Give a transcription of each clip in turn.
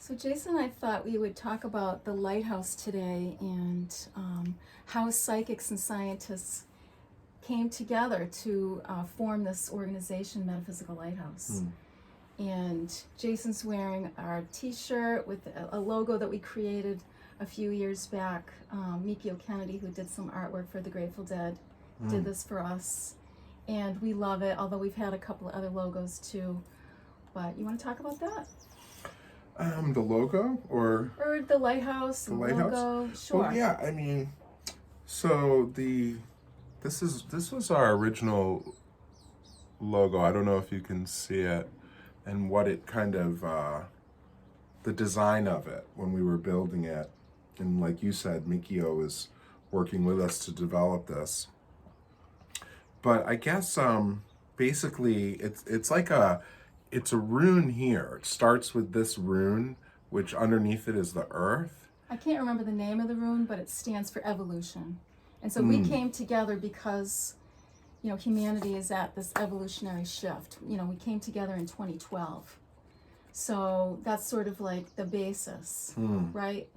So Jason and I thought we would talk about the lighthouse today and how psychics and scientists came together to form this organization, Metaphysical Lighthouse. And Jason's wearing our t-shirt with a logo that we created a few years back. Mikio Kennedy, who did some artwork for the Grateful Dead, did this for us. And we love it, although we've had a couple of other logos too. But you want to talk about that? The logo or the lighthouse, the lighthouse? Logo, sure. Well, yeah, I mean, so this was our original logo. I don't know if you can see it and what it kind of the design of it when we were building it. And like you said, Mikio is working with us to develop this. But I guess basically it's like it's a rune here. It starts with this rune, which underneath it is the earth. I can't remember the name of the rune, but it stands for evolution. And so we came together because, you know, humanity is at this evolutionary shift. You know, we came together in 2012. So that's sort of like the basis, right,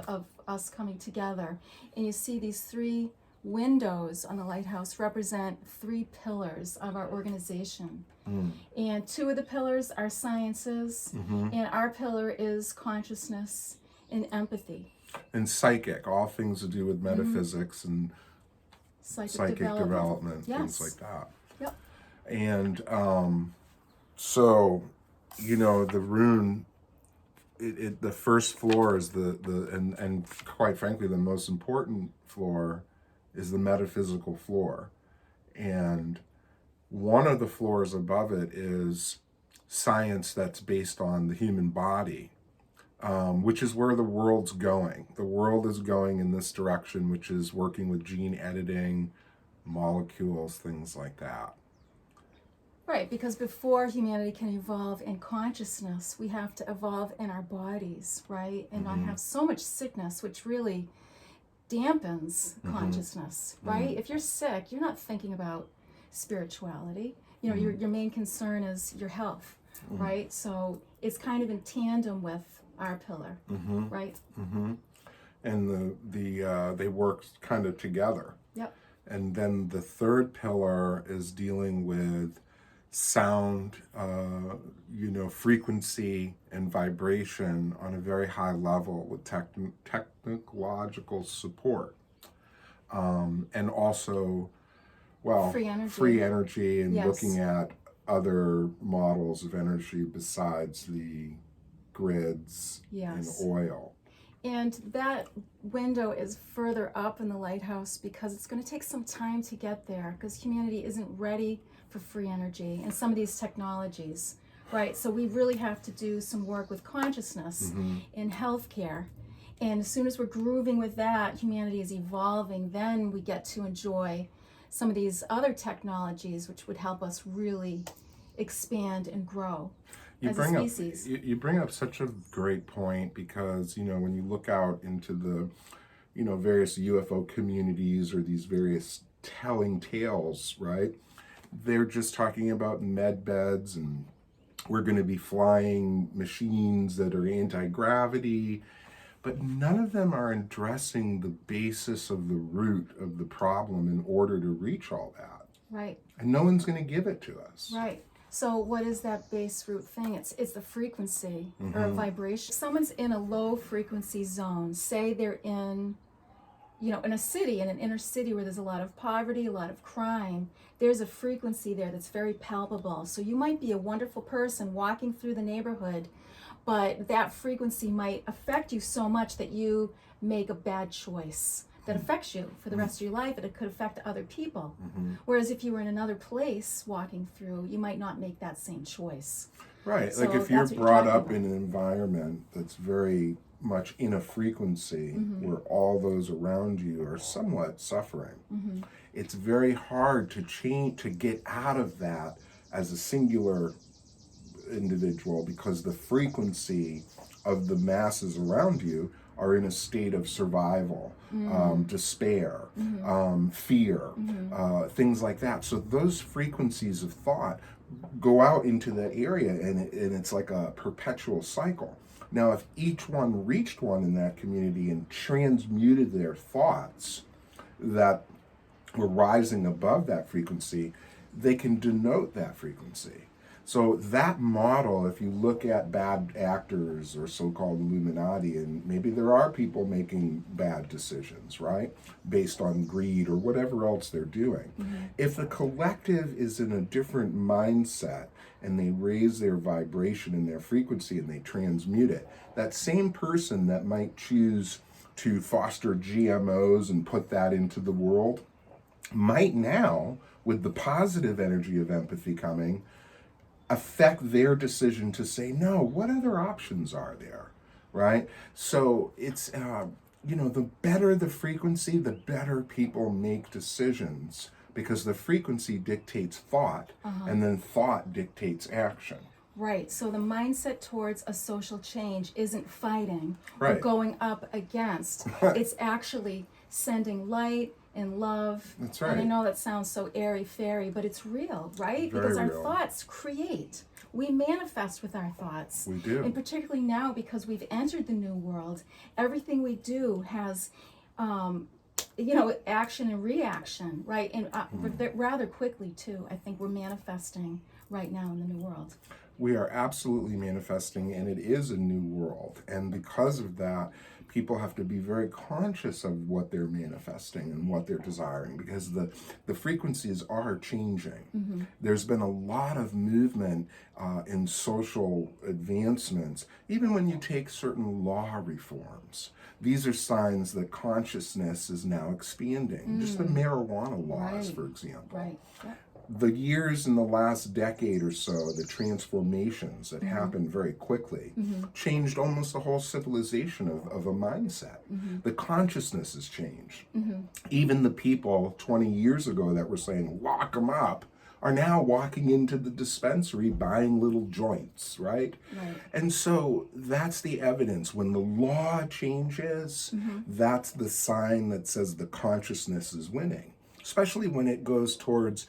of us coming together. And you see these three windows on the lighthouse represent three pillars of our organization. And two of the pillars are sciences, and our pillar is consciousness and empathy. And psychic, all things to do with metaphysics and psychic development, things like that. Yep. And so, you know, the rune, the first floor is and quite frankly, the most important floor is the metaphysical floor. And one of the floors above it is science that's based on the human body, which is where the world's going. The world is going in this direction, which is working with gene editing, molecules, things like that. Right, because before humanity can evolve in consciousness, we have to evolve in our bodies, right? And not have so much sickness, which really dampens consciousness, right? If you're sick, you're not thinking about spirituality. You know, your main concern is your health, right? So it's kind of in tandem with our pillar, right? And they work kind of together. Yep. And then the third pillar is dealing with sound, you know, frequency and vibration on a very high level with technological support. And also, well, free energy and looking at other models of energy besides the grids and oil. And that window is further up in the lighthouse because it's going to take some time to get there because humanity isn't ready for free energy and some of these technologies, right? So we really have to do some work with consciousness in healthcare. And as soon as we're grooving with that, humanity is evolving, then we get to enjoy some of these other technologies which would help us really expand and grow as a species. You bring up such a great point because, you know, when you look out into the, you know, various UFO communities or these various telling tales, right? They're just talking about med beds and we're going to be flying machines that are anti-gravity, but none of them are addressing the basis of the root of the problem in order to reach all that. Right. And no one's going to give it to us. Right. So what is that base root thing? It's the frequency or vibration. Someone's in a low frequency zone. Say they're in, you know, in a city, in an inner city where there's a lot of poverty, a lot of crime. There's a frequency there that's very palpable. So you might be a wonderful person walking through the neighborhood, but that frequency might affect you so much that you make a bad choice that affects you for the rest of your life, and it could affect other people. Whereas if you were in another place walking through, you might not make that same choice. Right, So like if you're that's what brought talking up about. in an environment that's very much in a frequency where all those around you are somewhat suffering, it's very hard to change, to get out of that as a singular individual because the frequency of the masses around you are in a state of survival, despair, fear, things like that. So those frequencies of thought go out into that area, and it's like a perpetual cycle. Now, if each one reached one in that community and transmuted their thoughts that were rising above that frequency, they can denote that frequency. So that model, if you look at bad actors or so-called Illuminati, and maybe there are people making bad decisions, right, based on greed or whatever else they're doing. If the collective is in a different mindset and they raise their vibration and their frequency and they transmute it, that same person that might choose to foster GMOs and put that into the world might now, with the positive energy of empathy coming, affect their decision to say, no, what other options are there, right? So it's, the better the frequency, the better people make decisions, because the frequency dictates thought, and then thought dictates action. Right, so the mindset towards a social change isn't fighting or Right. going up against. Right. It's actually sending light and love. That's right. And I know that sounds so airy-fairy, but it's real, right? Very because our real. thoughts create. We manifest with our thoughts. We do. And particularly now, because we've entered the new world, everything we do has, action and reaction, right? And rather quickly, too. I think we're manifesting right now in the new world. We are absolutely manifesting, and it is a new world. And because of that, people have to be very conscious of what they're manifesting and what they're desiring, because the frequencies are changing. There's been a lot of movement in social advancements, even when you take certain law reforms. These are signs that consciousness is now expanding. Just the marijuana laws, Right. for example. Right. Yeah. The years in the last decade or so, the transformations that happened very quickly, changed almost the whole civilization of a mindset. The consciousness has changed. Even the people 20 years ago that were saying, lock them up, are now walking into the dispensary buying little joints, right? Right. And so that's the evidence. When the law changes, that's the sign that says the consciousness is winning. Especially when it goes towards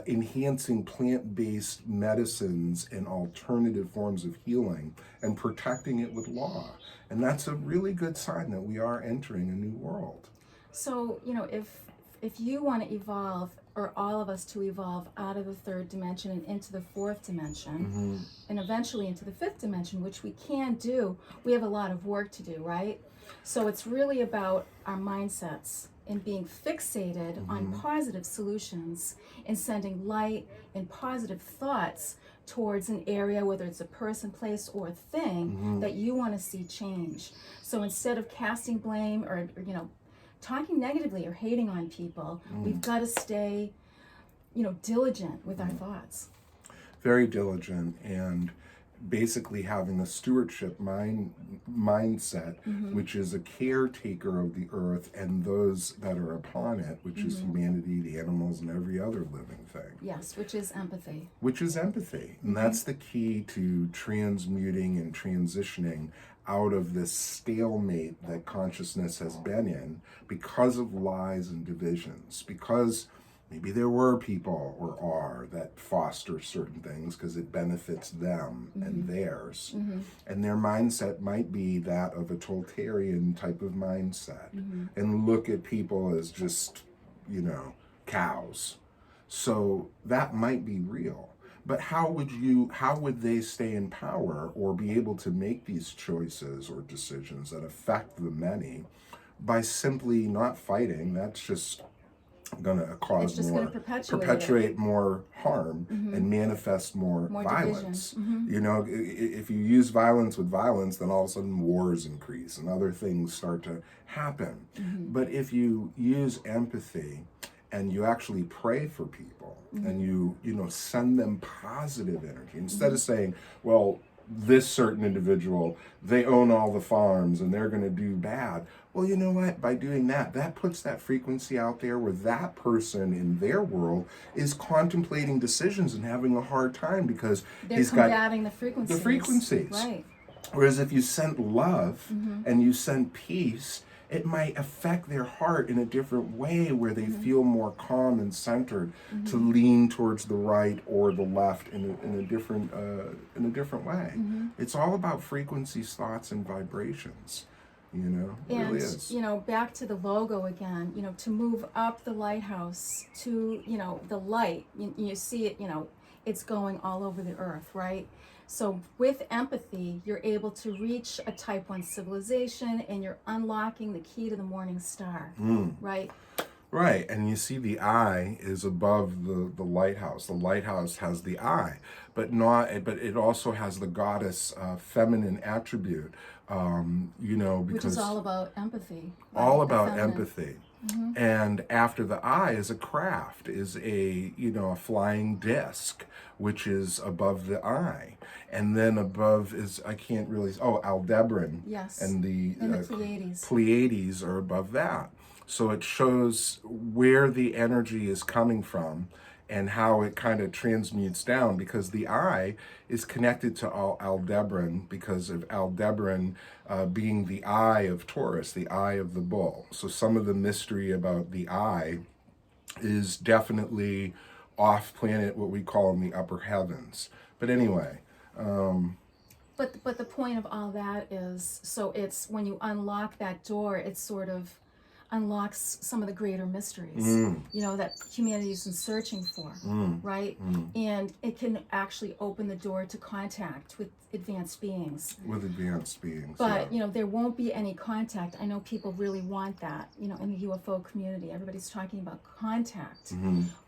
enhancing plant-based medicines and alternative forms of healing and protecting it with law. And that's a really good sign that we are entering a new world. So, if you want to evolve, or all of us to evolve out of the third dimension and into the fourth dimension, and eventually into the fifth dimension, which we can do, we have a lot of work to do, right? So it's really about our mindsets and being fixated on positive solutions and sending light and positive thoughts towards an area, whether it's a person, place, or thing that you want to see change. So instead of casting blame or talking negatively or hating on people, we've got to stay, diligent with our thoughts. Very diligent, and basically having a stewardship mindset, which is a caretaker of the earth and those that are upon it, which is humanity, the animals, and every other living thing. Yes, which is empathy. Which is empathy. And that's the key to transmuting and transitioning out of this stalemate that consciousness has been in because of lies and divisions, because maybe there were people or are that foster certain things because it benefits them and theirs. And their mindset might be that of a totalitarian type of mindset and look at people as just, cows. So that might be real. But how would they stay in power or be able to make these choices or decisions that affect the many by simply not fighting? That's just going to cause more, perpetuate more harm and manifest more violence. If you use violence with violence, then all of a sudden wars increase and other things start to happen. But if you use empathy and you actually pray for people and you send them positive energy instead of saying, well, this certain individual, they own all the farms and they're going to do bad. Well, you know what? By doing that, that puts that frequency out there where that person in their world is contemplating decisions and having a hard time because They're he's got combating the frequencies. the frequencies. Right. Whereas if you sent love and you sent peace, it might affect their heart in a different way where they feel more calm and centered to lean towards the right or the left in a different way. It's all about frequencies, thoughts, and vibrations. It really is. Back to the logo again, to move up the lighthouse to, the light, you see it, it's going all over the earth, right? So with empathy, you're able to reach a type 1 civilization and you're unlocking the key to the morning star, right? Right, and you see the eye is above the lighthouse. The lighthouse has the eye, but it also has the goddess feminine attribute, because Which is all about empathy. Right? All about empathy. And after the eye is a craft, is a flying disc, which is above the eye. And then above is, Aldebaran. Yes. And the Pleiades. Pleiades are above that. So it shows where the energy is coming from and how it kind of transmutes down, because the eye is connected to Aldebaran because of Aldebaran being the eye of Taurus, the eye of the bull. So some of the mystery about the eye is definitely off planet, what we call in the upper heavens. But anyway. But the point of all that is, so it's when you unlock that door, it sort of unlocks some of the greater mysteries, that humanity's been searching for, right? And it can actually open the door to contact with advanced beings. But, there won't be any contact. I know people really want that, in the UFO community. Everybody's talking about contact.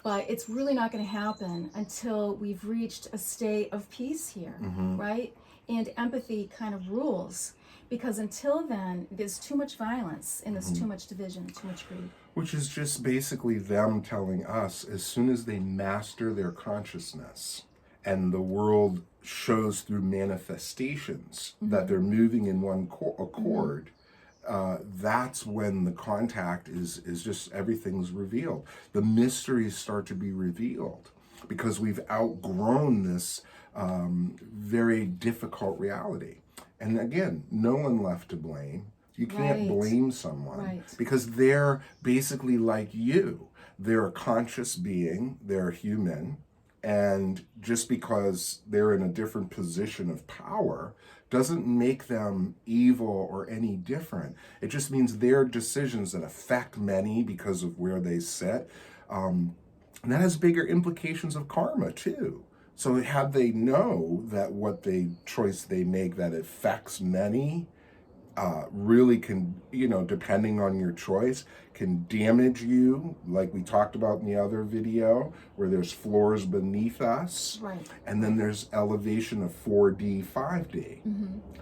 But it's really not going to happen until we've reached a state of peace here, right? And empathy kind of rules. Because until then, there's too much violence and there's too much division, too much greed. Which is just basically them telling us, as soon as they master their consciousness and the world shows through manifestations that they're moving in one accord, that's when the contact is just, everything's revealed. The mysteries start to be revealed because we've outgrown this very difficult reality. And again, no one left to blame. You can't blame someone because they're basically like you. They're a conscious being, they're human, and just because they're in a different position of power doesn't make them evil or any different. It just means their decisions that affect many because of where they sit, and that has bigger implications of karma too. So had they know that choice they make that affects many, really can, depending on your choice, can damage you, like we talked about in the other video, where there's floors beneath us, and then there's elevation of 4D, 5D.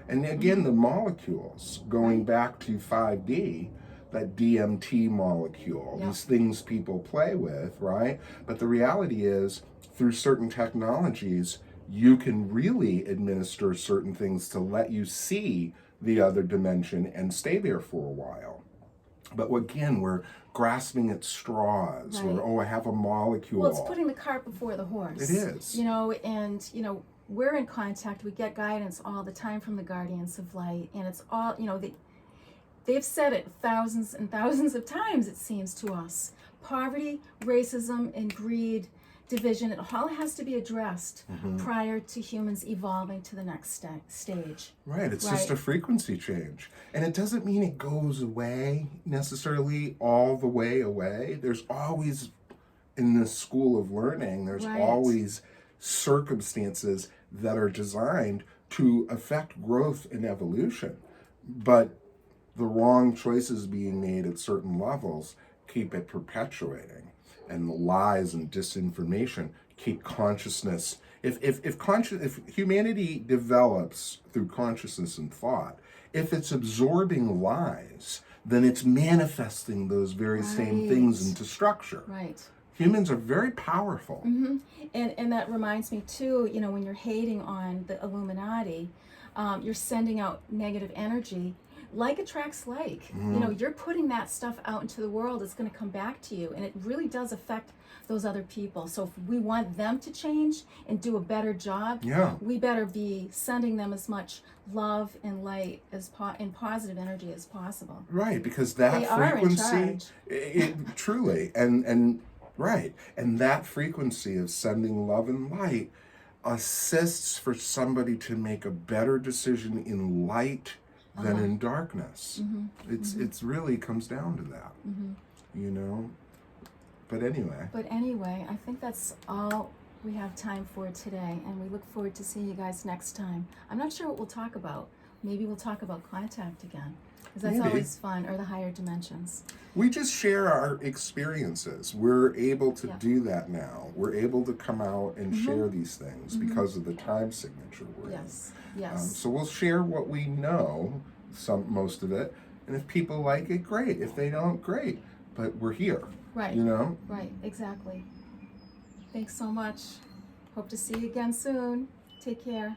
And again, the molecules, going back to 5D, that DMT molecule, these things people play with, right? But the reality is, through certain technologies, you can really administer certain things to let you see the other dimension and stay there for a while. But again, we're grasping at straws. I have a molecule. Well, it's putting the cart before the horse. It is. And we're in contact. We get guidance all the time from the guardians of light. And it's all, they've said it thousands and thousands of times, it seems to us. Poverty, racism, and greed, division, it all has to be addressed prior to humans evolving to the next stage. Right, it's just a frequency change. And it doesn't mean it goes away necessarily all the way away. There's always, in this school of learning, there's always circumstances that are designed to affect growth and evolution. But the wrong choices being made at certain levels keep it perpetuating. And the lies and disinformation keep consciousness. If humanity develops through consciousness and thought, if it's absorbing lies, then it's manifesting those very same things into structure. Humans are very powerful. And that reminds me too, when you're hating on the Illuminati, you're sending out negative energy. like attracts like. You know, you're putting that stuff out into the world, it's going to come back to you, and it really does affect those other people. So if we want them to change and do a better job, we better be sending them as much love and light as and positive energy as possible. Right, because that They are in frequency, charge. it truly, and right, and that frequency of sending love and light assists for somebody to make a better decision in light than in darkness. It's really comes down to that, you know. But anyway, I think that's all we have time for today, and we look forward to seeing you guys next time. I'm not sure what we'll talk about. Maybe we'll talk about contact again, because that's always fun, or the higher dimensions. We just share our experiences. We're able to do that now. We're able to come out and share these things because of the time signature we're in. Yes. So we'll share what we know, most of it, and if people like it, great. If they don't, great. But we're here. Right. You know? Right, exactly. Thanks so much. Hope to see you again soon. Take care.